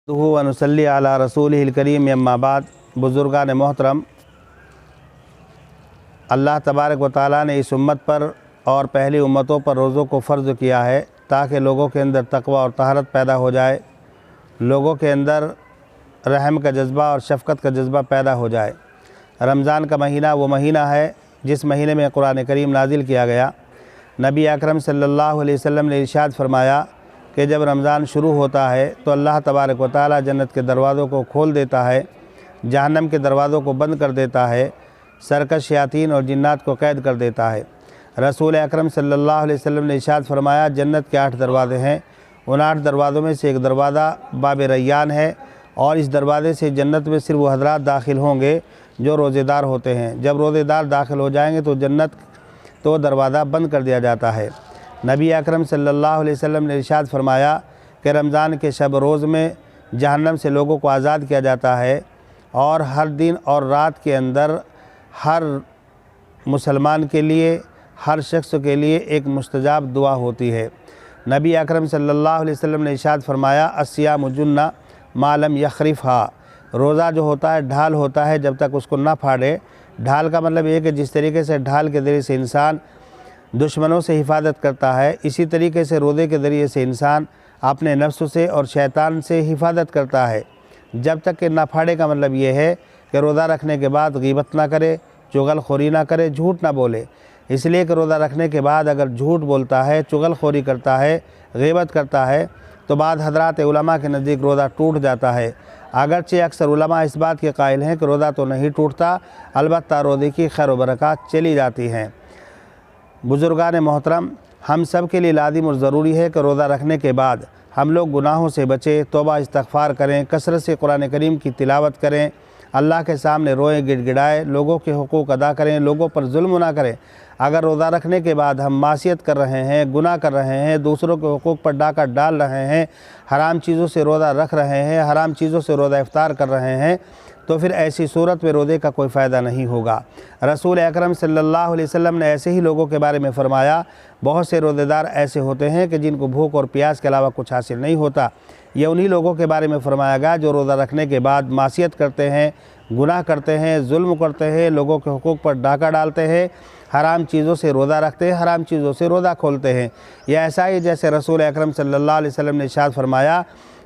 वनुसल्ली अला रसूलिहिल करीम अम्मा बाद। बुज़ुर्गान मोहतरम, अल्लाह तबारक व तआला ने इस उम्मत पर और पहली उम्मतों पर रोज़ों को फ़र्ज़ किया है ताकि लोगों के अंदर तक़वा और तहरत पैदा हो जाए, लोगों के अंदर रहम का जज्बा और शफ़क़त का जज्बा पैदा हो जाए। रमज़ान का महीना वो महीना है जिस महीने में कुरान करीम नाजिल किया गया। नबी अकरम सल्लल्लाहु अलैहि वसल्लम ने इरशाद फरमाया कि जब रमज़ान शुरू होता है तो अल्लाह तबारक व तआला जन्नत के दरवाज़ों को खोल देता है, जहन्नम के दरवाज़ों को बंद कर देता है, सरकश शयातीन और जिन्नात को कैद कर देता है। रसूल अकरम सल्लल्लाहु अलैहि वसल्लम ने इरशाद फरमाया, जन्नत के 8 दरवाज़े हैं, उन 8 दरवाज़ों में से एक दरवाज़ा बाब रैयान है और इस दरवाज़े से जन्नत में सिर्फ वो हज़रात दाखिल होंगे जो रोज़ेदार होते हैं। जब रोज़ेदार दाखिल हो जाएंगे तो जन्नत तो दरवाज़ा बंद कर दिया जाता है। नबी अकरम सल्लल्लाहु अलैहि वसल्लम ने इरशाद फरमाया कि रमज़ान के शब रोज़ में जहन्नम से लोगों को आज़ाद किया जाता है और हर दिन और रात के अंदर हर मुसलमान के लिए, हर शख्स के लिए एक मुस्तजाब दुआ होती है। नबी अकरम सल्लल्लाहु अलैहि वसल्लम ने इरशाद फरमाया, अस्सियामु जुन्ना मालम यखरिफ़हा। रोज़ा जो होता है ढाल होता है जब तक उसको ना फाड़े। ढाल का मतलब ये कि जिस तरीके से ढाल के ज़रिए से इंसान दुश्मनों से हिफाजत करता है, इसी तरीके से रोज़े के ज़रिए से इंसान अपने नफ्स से और शैतान से हिफाजत करता है। जब तक कि ना फाड़े का मतलब ये है कि रोज़ा रखने के बाद ग़ीबत ना करे, चुगलखोरी ना करे, झूठ ना बोले। इसलिए कि रोज़ा रखने के बाद अगर झूठ बोलता है, चुगलखोरी करता है, ग़ीबत करता है तो बाद हज़रात उलमा के नज़दीक रोज़ा टूट जाता है। अगरचे अक्सर उलमा इस बात के कायल हैं कि रोज़ा तो नहीं टूटता, अलबत्ता रोज़े की खैर व बरकत चली जाती हैं। बुज़ुर्गान मोहतरम, हम सब के लिए लाज़िम और ज़रूरी है कि रोज़ा रखने के बाद हम लोग गुनाहों से बचें, तौबा इस्तग़फ़ार करें, कसरत से कुरान करीम की तिलावत करें, अल्लाह के सामने रोएं, गिड़गिड़ाएँ, लोगों के हुकूक़ अदा करें, लोगों पर जुल्म ना करें। अगर रोज़ा रखने के बाद हम मासियत कर रहे हैं, गुनाह कर रहे हैं, दूसरों के हुकूक़ पर डाका डाल रहे हैं, हराम चीज़ों से रोज़ा रख रहे हैं, हराम चीज़ों से रोज़ा इफ्तार कर रहे हैं, तो फिर ऐसी सूरत में रोज़े का कोई फ़ायदा नहीं होगा। रसूल अकरम सल्लल्लाहु अलैहि वसल्लम ने ऐसे ही लोगों के बारे में फ़रमाया, बहुत से रोज़ेदार ऐसे होते हैं कि जिनको भूख और प्यास के अलावा कुछ हासिल नहीं होता। ये उन्हीं लोगों के बारे में फ़रमाया गया जो रोज़ा रखने के बाद मासियत करते हैं, गुनाह करते हैं, जुल्म करते हैं, लोगों के हुकूक़ पर डाका डालते हैं, हराम चीज़ों से रोज़ा रखते हैं, हराम चीज़ों से रोज़ा खोलते हैं। यह ऐसा ही जैसे रसूल अकरम सल्लल्लाहु अलैहि वसल्लम ने इरशाद फरमाया,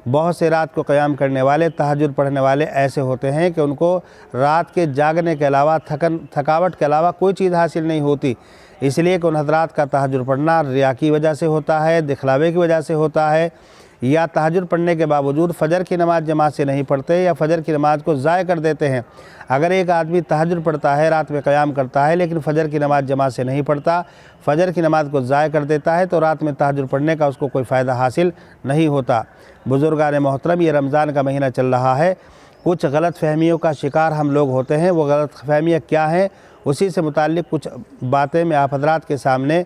बहुत से रात को क़याम करने वाले, तहज्जुद पढ़ने वाले ऐसे होते हैं कि उनको रात के जागने के अलावा थकावट के अलावा कोई चीज़ हासिल नहीं होती। इसलिए कि उन हज़रात का तहज्जुद पढ़ना रिया की वजह से होता है, दिखलावे की वजह से होता है, या तहज्जुद पढ़ने के बावजूद फ़जर की नमाज़ जमात से नहीं पढ़ते या फ़जर की नमाज़ को ज़ाय कर देते हैं। अगर एक आदमी तहज्जुद पढ़ता है, रात में क़याम करता है, लेकिन फ़जर की नमाज़ जमात से नहीं पढ़ता, फ़जर की नमाज़ को ज़ाय कर देता है, तो रात में तहज्जुद पढ़ने का उसको कोई फ़ायदा हासिल नहीं होता। बुज़ुर्गान मोहतरम, ये रमज़ान का महीना चल रहा है, कुछ गलत फ़हमियों का शिकार हम लोग होते हैं। वो गलत फ़हमियाँ क्या हैं, उसी से मुताल्लिक़ कुछ बातें मैं आप हज़रात के सामने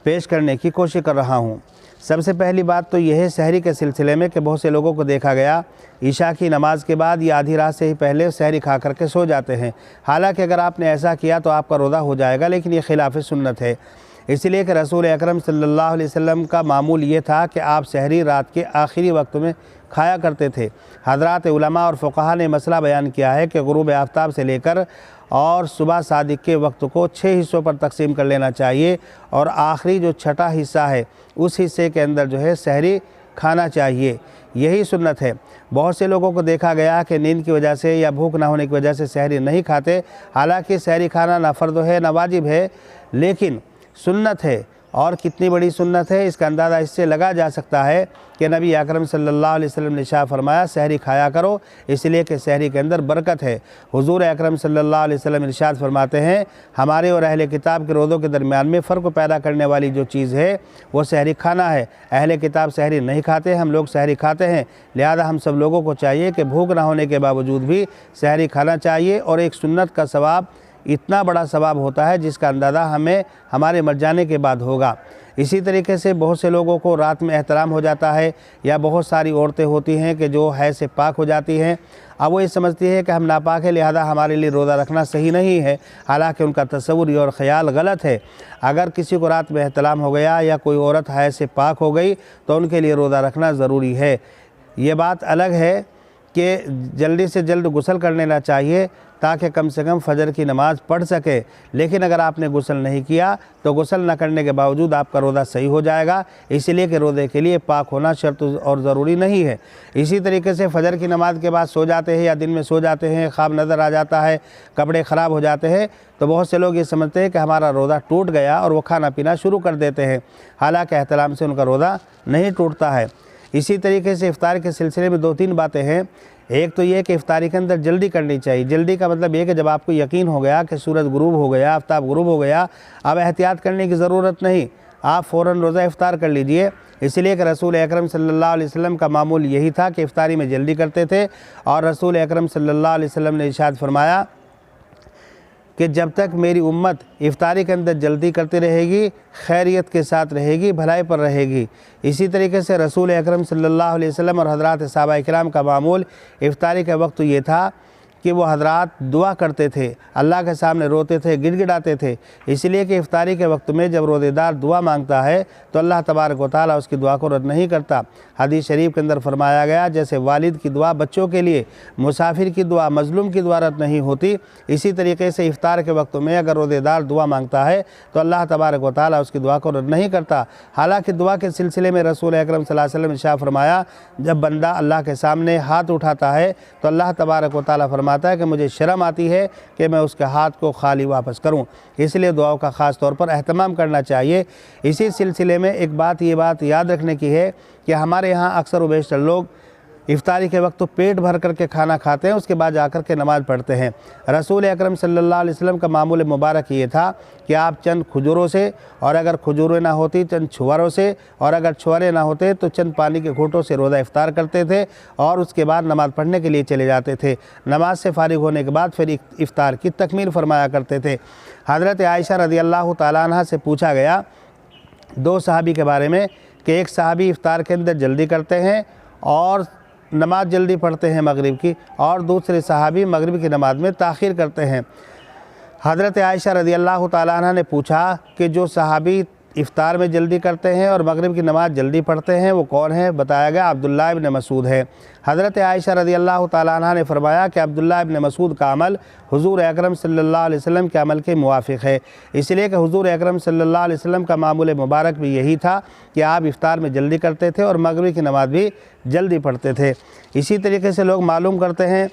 पेश करने की कोशिश कर रहा हूँ। सबसे पहली बात तो यह है सहरी के सिलसिले में कि बहुत से लोगों को देखा गया ईशा की नमाज़ के बाद या आधी रात से ही पहले सहरी खा करके सो जाते हैं। हालांकि अगर आपने ऐसा किया तो आपका रोज़ा हो जाएगा, लेकिन ये खिलाफ़ सुन्नत है। इसलिए कि रसूल अकरम सल्लल्लाहु अलैहि वसल्लम का मामूल ये था कि आप सहरी रात के आखिरी वक्त में खाया करते थे। हज़रात उलमा और फ़ुक़हा ने मसला बयान किया है कि ग़ुरूब आफ्ताब से लेकर और सुबह सादिक के वक्त को 6 हिस्सों पर तकसीम कर लेना चाहिए और आखिरी जो छठा हिस्सा है उस हिस्से के अंदर जो है सहरी खाना चाहिए। यही सुन्नत है। बहुत से लोगों को देखा गया कि नींद की वजह से या भूख ना होने की वजह से सहरी नहीं खाते। हालांकि सहरी खाना ना फ़र्ज़ है ना वाजिब है, लेकिन सुन्नत है। और कितनी बड़ी सुन्नत है इसका अंदाज़ा इससे लगा जा सकता है कि नबी अकरम सल्लल्लाहु अलैहि वसल्लम ने इरशाद फरमाया, सहरी खाया करो, इसलिए कि सहरी के अंदर बरकत है। हुज़ूर अकरम सल्लल्लाहु अलैहि वसल्लम इरशाद फरमाते हैं, हमारे और अहले किताब के रोज़ों के दरमियान में फ़र्क पैदा करने वाली जो चीज़ है वो सहरी खाना है। अहले किताब सहरी नहीं खाते, हम लोग सहरी खाते हैं। लिहाजा हम सब लोगों को चाहिए कि भूख ना होने के बावजूद भी सहरी खाना चाहिए। और एक सुन्नत का सवाब इतना बड़ा सवाब होता है जिसका अंदाज़ा हमें हमारे मर जाने के बाद होगा। इसी तरीके से बहुत से लोगों को रात में एहतराम हो जाता है, या बहुत सारी औरतें होती हैं कि जो है से पाक हो जाती हैं। अब वो ये समझती है कि हम नापाक है, लिहाजा हमारे लिए रोज़ा रखना सही नहीं है। हालांकि उनका तसव्वुर और ख़याल गलत है। अगर किसी को रात में एहतलाम हो गया या कोई औरत है से पाक हो गई तो उनके लिए रोज़ा रखना ज़रूरी है। ये बात अलग है कि जल्दी से जल्द गुस्ल कर लेना चाहिए ताकि कम से कम फ़जर की नमाज़ पढ़ सके। लेकिन अगर आपने गुस्ल नहीं किया तो गुस्ल न करने के बावजूद आपका रोज़ा सही हो जाएगा, इसलिए कि रोज़े के लिए पाक होना शर्त और ज़रूरी नहीं है। इसी तरीके से फ़जर की नमाज़ के बाद सो जाते हैं या दिन में सो जाते हैं, ख्वाब नज़र आ जाता है, कपड़े ख़राब हो जाते हैं, तो बहुत से लोग ये समझते हैं कि हमारा रोज़ा टूट गया और वो खाना पीना शुरू कर देते हैं, हालांकि एहतराम से उनका रोज़ा नहीं टूटता है। इसी तरीके से इफ्तार के सिलसिले में 2-3 बातें हैं। एक तो ये कि इफ्तारी के अंदर जल्दी करनी चाहिए। जल्दी का मतलब ये कि जब आपको यकीन हो गया कि सूरज गुरूब हो गया, आफ्ताब गुरूब हो गया, अब एहतियात करने की ज़रूरत नहीं, आप फ़ौरन रोज़ा इफ्तार कर लीजिए। इसलिए कि रसूल अकरम सल्लल्लाहु अलैहि वसल्लम का मामूल यही था कि इफ्तारी में जल्दी करते थे। और रसूल अकरम सल्लल्लाहु अलैहि वसल्लम ने इरशाद फरमाया कि जब तक मेरी उम्मत इफ्तारी के अंदर जल्दी करती रहेगी, खैरियत के साथ रहेगी, भलाई पर रहेगी। इसी तरीके से रसूल अकरम सल्लल्लाहु अलैहि वसल्लम और हज़रात सहाबा किराम का मामूल इफ्तारी के वक्त ये था कि वो हज़रात दुआ करते थे, अल्लाह के सामने रोते थे, गिड़गिड़ाते थे। इसलिए कि इफ्तारी के वक्त में जब रोज़ेदार दुआ मांगता है तो अल्लाह तबारक व तआला उसकी दुआ को रद्द नहीं करता। हदीस शरीफ के अंदर फरमाया गया, जैसे वालिद की दुआ बच्चों के लिए, मुसाफिर की दुआ, मजलूम की दुआ रद्द नहीं होती, इसी तरीके से इफ्तार के वक्त में अगर रोज़ेदार दुआ मांगता है तो अल्लाह तबारक व तआला उसकी दुआ को रद्द नहीं करता। हालाँकि दुआ के सिलसिले में रसूल अकरम सल्लल्लाहु अलैहि वसल्लम ने इरशाद फरमाया, जब बंदा अल्लाह के सामने हाथ उठाता है तो अल्लाह तबारक व तआला फरमाता है कि मुझे शर्म आती है कि मैं उसके हाथ को खाली वापस करूं। इसलिए दुआओं का ख़ास तौर पर अहतमाम करना चाहिए। इसी सिलसिले में एक बात याद रखने की है कि हमारे यहाँ अक्सर व बेशतर लोग इफ्तारी के वक्त तो पेट भर करके खाना खाते हैं, उसके बाद जाकर के नमाज़ पढ़ते हैं। रसूल अकरम सल्लल्लाहु अलैहि वसल्लम का मामूल मुबारक ये था कि आप चंद खजूरों से, और अगर खजूरें ना होती चंद छुआरों से, और अगर छुआरे ना होते तो चंद पानी के घूंटों से रोज़ा इफ्तार करते थे और उसके बाद नमाज़ पढ़ने के लिए चले जाते थे। नमाज से फारिग होने के बाद फिर इफ्तार की तकमील फरमाया करते थे। हज़रत आयशा रज़ियल्लाहु तआला अन्हा से पूछा गया 2 सहाबी के बारे में कि एक सहाबी इफ्तार के अंदर जल्दी करते हैं और नमाज जल्दी पढ़ते हैं मगरिब की, और दूसरे सहाबी मगरिब की नमाज में ताख़ीर करते हैं। हज़रत आयशा रज़ियल्लाहु तआला अन्हा ने पूछा कि जो सहाबी इफ्तार में जल्दी करते हैं और मगरिब की नमाज जल्दी पढ़ते हैं वो कौन है? बताया गया अब्दुल्लाह इब्न मसूद है। हज़रत आयशा रज़ियल्लाहु तआला अन्हा ने फरमाया कि अब्दुल्लाह इब्न मसूद का अमल हुज़ूर अकरम सल्लल्लाहु अलैहि वसल्लम के अमल के मुवाफ़िक़ है। इसलिए कि हुज़ूर अकरम सल्लल्लाहु अलैहि वसल्लम का मामूल मुबारक भी यही था कि आप इफ्तार में जल्दी करते थे और मगरिब की नमाज भी जल्दी पढ़ते थे। इसी तरीके से लोग मालूम करते हैं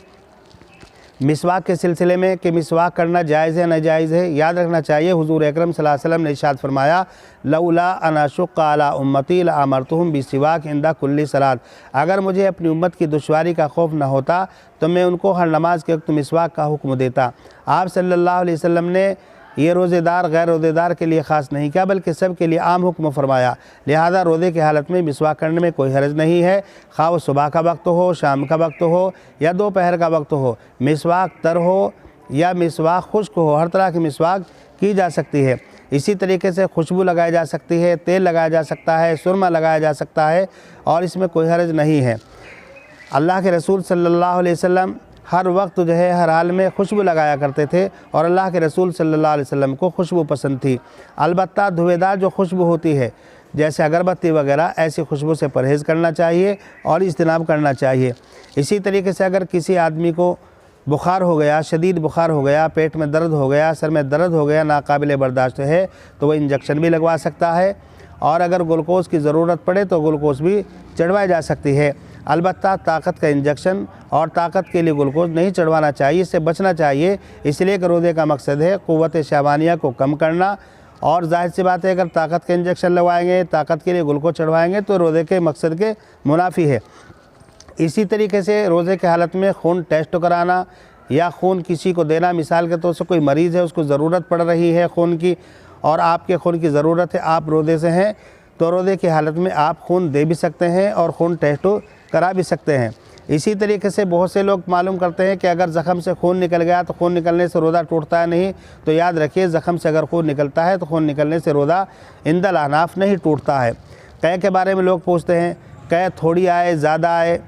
मिसवाक के सिलसिले में कि मिसवाक करना जायज़ है नाजायज़ है। याद रखना चाहिए हुज़ूर अकरम सल्लल्लाहु अलैहि वसल्लम ने इरशाद फरमाया, लौला अन अशुक्का अला उम्मती लअमरतुहुम बिसिवाक इंदा कुल्ली सलात। अगर मुझे अपनी उम्मत की दुश्वारी का खौफ न होता तो मैं उनको हर नमाज के वक्त मिसवाक का हुक्म देता। आप सल्लल्लाहु अलैहि वसल्लम ने ये रोज़ेदार गैर रोज़ेदार के लिए ख़ास नहीं किया बल्कि सब के लिए आम हुक्म फरमाया। लिहाजा रोज़े की हालत में मिसवाक करने में कोई हर्ज नहीं है, खा वो सुबह का वक्त हो, शाम का वक्त हो या दोपहर का वक्त हो। मिसवाक तर हो या मिसवाक खुश्क हो, हर तरह की मिसवाक की जा सकती है। इसी तरीके से खुशबू लगाई जा सकती है, तेल लगाया जा सकता है, सुरमा लगाया जा सकता है और इसमें कोई हर्ज नहीं है। अल्लाह के रसूल सल्लल्लाहु अलैहि वसल्लम हर वक्त जो है हर हाल में खुशबू लगाया करते थे और अल्लाह के रसूल सल्लल्लाहु अलैहि वसल्लम को खुशबू पसंद थी। अलबत्ता धुएदार जो खुशबू होती है जैसे अगरबत्ती वगैरह, ऐसी खुशबू से परहेज़ करना चाहिए और इज्तिनाब करना चाहिए। इसी तरीके से अगर किसी आदमी को बुखार हो गया, शदीद बुखार हो गया, पेट में दर्द हो गया, सर में दर्द हो गया, नाकाबिल बर्दाश्त है, तो वह इंजेक्शन भी लगवा सकता है और अगर ग्लूकोज़ की ज़रूरत पड़े तो ग्लूकोज़ भी चढ़वाई जा सकती है। अलबत्ता ताकत का इंजेक्शन और ताकत के लिए ग्लूकोज़ नहीं चढ़वाना चाहिए, इससे बचना चाहिए। इसलिए कि रोज़े का मकसद है क़ुव्वत शहवानिया को कम करना और जाहिर सी बात है अगर ताकत के इंजेक्शन लगवाएंगे, ताकत के लिए ग्लूकोज़ चढ़वाएंगे तो रोज़े के मकसद के मुनाफी है। इसी तरीके से रोज़े की हालत में खून टेस्ट कराना या खून किसी को देना, मिसाल के तौर से कोई मरीज़ है उसको ज़रूरत पड़ रही है खून की और आपके खून की ज़रूरत है, आप रोज़े से हैं तो रोज़े की हालत में आप खून दे भी सकते हैं और खून टेस्ट करा भी सकते हैं। इसी तरीके से बहुत से लोग मालूम करते हैं कि अगर ज़ख़म से खून निकल गया तो खून निकलने से रोज़ा टूटता है नहीं, तो याद रखिए ज़ख़म से अगर खून निकलता है तो खून निकलने से रोज़ा इंदल अहनाफ नहीं टूटता है। कै के बारे में लोग पूछते हैं, कै थोड़ी आए, ज़्यादा आए,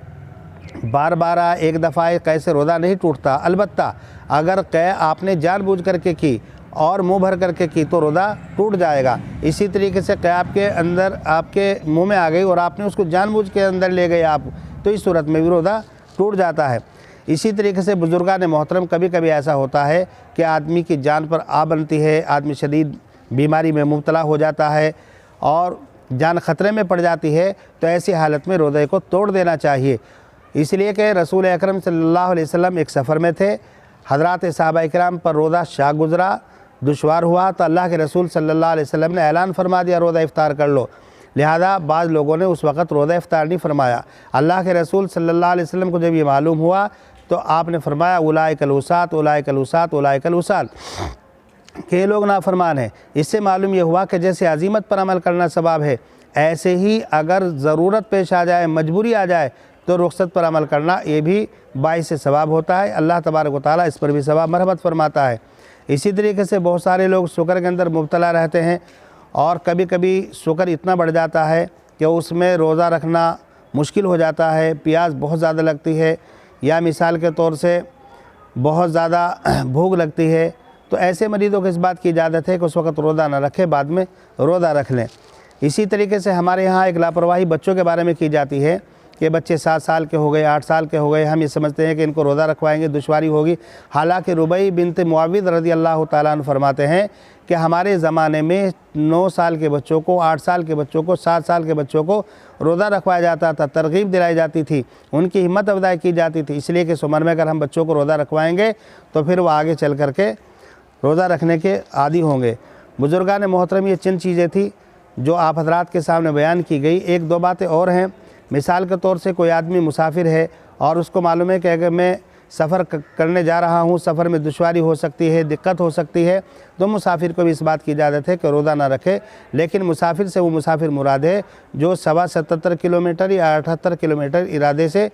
बार बार आए, एक दफ़ा आए, कैसे रोज़ा नहीं टूटता। अलबत्ता अगर कै आपने जानबूझ करके की और मुंह भर करके की तो रोज़ा टूट जाएगा। इसी तरीके से कै आपके अंदर आपके मुंह में आ गई और आपने उसको जानबूझ के अंदर ले गए आप तो इस सूरत में भी रोज़ा टूट जाता है। इसी तरीके से बुज़ुर्गान मोहतरम, कभी कभी ऐसा होता है कि आदमी की जान पर आ बनती है, आदमी शदीद बीमारी में मुब्तला हो जाता है और जान ख़तरे में पड़ जाती है, तो ऐसी हालत में रोज़े को तोड़ देना चाहिए। इसलिए कि रसूल अकरम सल्लल्लाहु अलैहि वसल्लम एक सफ़र में थे, हज़रात सहाबा इकराम पर रोज़ा शाक गुज़रा, दुश्वार हुआ, तो अल्लाह के रसूल सल्लल्लाहु अलैहि वसल्लम ने ऐलान फरमा दिया रोज़ा इफ्तार कर लो। लिहाजा बाज़ लोगों ने उस वक़्त रोज़ा इफ्तार नहीं फरमाया। अल्लाह के रसूल सल्लल्लाहु अलैहि वसल्लम को जब ये मालूम हुआ तो आपने फरमाया उलाइकल उसात उलाइकल उसात उलाइकल उसात, कि ये लोग नाफरमान हैं। इससे मालूम ये हुआ कि जैसे अज़ीमत पर अमल करना सवाब है, ऐसे ही अगर ज़रूरत पेश आ जाए, मजबूरी आ जाए, तो रुख्सत पर अमल करना ये भी बाइस सवाब होता है। अल्लाह तबारक व तआला इस पर भी सवाब मरहमत फरमाता है। इसी तरीके से बहुत सारे लोग शुगर के अंदर मुब्तला रहते हैं और कभी कभी शुगर इतना बढ़ जाता है कि उसमें रोज़ा रखना मुश्किल हो जाता है, प्यास बहुत ज़्यादा लगती है, या मिसाल के तौर से बहुत ज़्यादा भूख लगती है, तो ऐसे मरीज़ों को इस बात की इजाज़त है कि उस वक़्त रोज़ा ना रखें, बाद में रोज़ा रख लें। इसी तरीके से हमारे यहाँ एक लापरवाही बच्चों के बारे में की जाती है कि बच्चे 7 साल के हो गए, 8 साल के हो गए, हम ये समझते हैं कि इनको रोज़ा रखवाएंगे दुश्वारी होगी। हालांकि रुबई बिनत मुआविद रज़ी अल्लाह तआला अन्हा फरमाते हैं कि हमारे ज़माने में 9 साल के बच्चों को, 8 साल के बच्चों को, 7 साल के बच्चों को रोज़ा रखवाया जाता था, तरगीब दिलाई जाती थी, उनकी हिम्मत अफजाई की जाती थी। इसलिए कि इस उम्र में अगर हम बच्चों को रोज़ा रखवाएंगे तो फिर वो आगे चल कर के रोज़ा रखने के आदी होंगे। बुज़ुर्गान मोहतरम, ये चंद चीज़ें थी जो आप हज़रात के सामने बयान की गई। एक दो बातें और हैं। मिसाल के तौर से कोई आदमी मुसाफिर है और उसको मालूम है कि अगर मैं सफ़र करने जा रहा हूँ, सफ़र में दुश्वारी हो सकती है, दिक्कत हो सकती है, तो मुसाफिर को भी इस बात की इजाज़त है कि रोज़ा ना रखे। लेकिन मुसाफिर से वो मुसाफिर मुराद है जो 77 किलोमीटर या 78 किलोमीटर इरादे से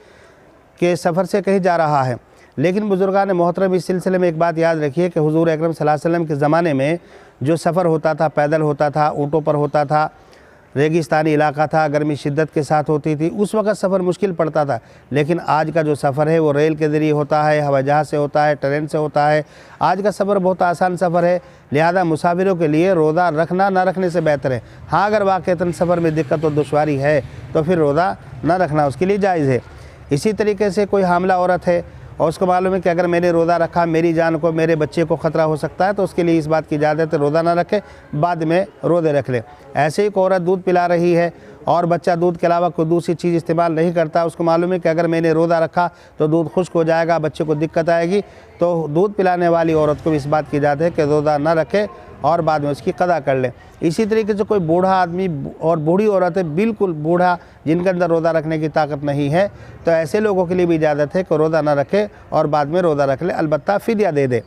के सफ़र से कहीं जा रहा है। लेकिन बुज़ुर्गान मोहतरम, इस सिलसिले में एक बात याद रखिए कि हुज़ूर अकरम सल्लल्लाहु अलैहि वसल्लम के ज़माने में जो सफ़र होता था, पैदल होता था, ऊँटों पर होता था, रेगिस्तानी इलाका था, गर्मी शिद्दत के साथ होती थी, उस वक़्त सफ़र मुश्किल पड़ता था। लेकिन आज का जो सफ़र है वो रेल के ज़रिए होता है, हवाई जहाज़ से होता है, ट्रेन से होता है। आज का सफ़र बहुत आसान सफ़र है। लिहाजा मुसाफिरों के लिए रोज़ा रखना ना रखने से बेहतर है। हाँ, अगर वाक़ईतन सफ़र में दिक्कत और दुश्वारी है तो फिर रोज़ा ना रखना उसके लिए जायज़ है। इसी तरीके से कोई हामला औरत है और उसको मालूम है कि अगर मैंने रोज़ा रखा मेरी जान को, मेरे बच्चे को ख़तरा हो सकता है, तो उसके लिए इस बात की इजाज़त है रोज़ा ना रखे, बाद में रोज़े रख ले। ऐसे ही कोई औरत दूध पिला रही है और बच्चा दूध के अलावा कोई दूसरी चीज़ इस्तेमाल नहीं करता, उसको मालूम है कि अगर मैंने रोज़ा रखा तो दूध खुश्क हो जाएगा, बच्चे को दिक्कत आएगी, तो दूध पिलाने वाली औरत को भी इस बात की इजाज़त है कि रोज़ा ना रखे और बाद में उसकी क़ज़ा कर ले। इसी तरीके से कोई बूढ़ा आदमी और बूढ़ी औरत है, बिल्कुल बूढ़ा, जिनके अंदर रोज़ा रखने की ताकत नहीं है, तो ऐसे लोगों के लिए भी इजाज़त है कि रोज़ा ना रखे और बाद में रोज़ा रख ले, अलबत्ता फ़िदिया दे दे।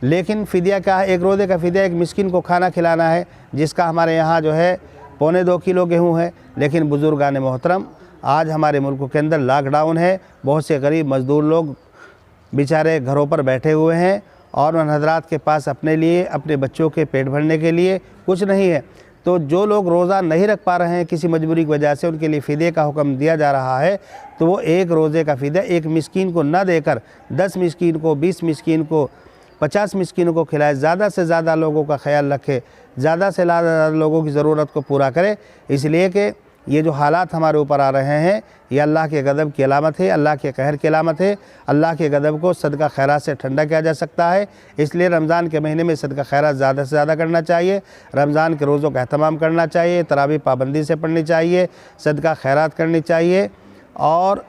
लेकिन फ़िदिया क्या है? एक रोज़े का फ़िदिया एक मिस्किन को खाना खिलाना है, जिसका हमारे यहाँ जो है 1.25 किलो गेहूँ है। लेकिन बुज़ुर्गान मोहतरम, आज हमारे मुल्क के अंदर लॉकडाउन है, बहुत से गरीब मज़दूर लोग बेचारे घरों पर बैठे हुए हैं और उन हज़रात के पास अपने लिए, अपने बच्चों के पेट भरने के लिए कुछ नहीं है। तो जो लोग रोज़ा नहीं रख पा रहे हैं किसी मजबूरी की वजह से, उनके लिए फ़िदे का हुक्म दिया जा रहा है। तो वो एक रोज़े का फ़िदा एक मिस्कीन को न देकर 10 मिस्कीन को, 20 मिस्कीन को, 50 मिस्कीनों को खिलाए, ज़्यादा से ज़्यादा लोगों का ख्याल रखे, ज़्यादा से ज़्यादा लोगों की ज़रूरत को पूरा करे। इसलिए कि ये जो हालात हमारे ऊपर आ रहे हैं, ये अल्लाह के गज़ब की अलामत है, अल्लाह के कहर की अलामत है। अल्लाह के गज़ब को सदका खैरात से ठंडा किया जा सकता है। इसलिए रमज़ान के महीने में सदका खैरात ज़्यादा से ज़्यादा करना चाहिए, रमज़ान के रोज़ों का अहतमाम करना चाहिए, तरावी पाबंदी से पढ़नी चाहिए, सदका खैरात करनी चाहिए और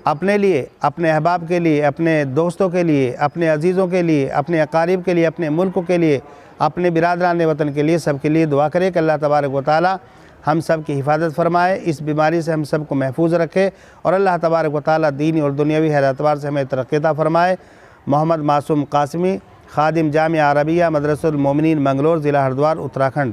अपने लिए, अपने अहबाब के लिए, अपने दोस्तों के लिए, अपने अजीज़ों के लिए, अपने अकारीब के लिए, अपने मुल्क के लिए, अपने बिरादरान वतन के लिए, सब के लिए दुआ करें कि अल्लाह तबारक व तआला हम सब की हिफाजत फरमाए, इस बीमारी से हम सब को महफूज रखे और अल्लाह तबारक व तआला दीनी और दुनियावी हर एतबार से हमें तरक्की अता फरमाए। मोहम्मद मासूम कासमी, खादिम जामिया अरबिया मदरसतुल मोमिनीन, मंगलोर, ज़िला हरिद्वार, उत्तराखंड।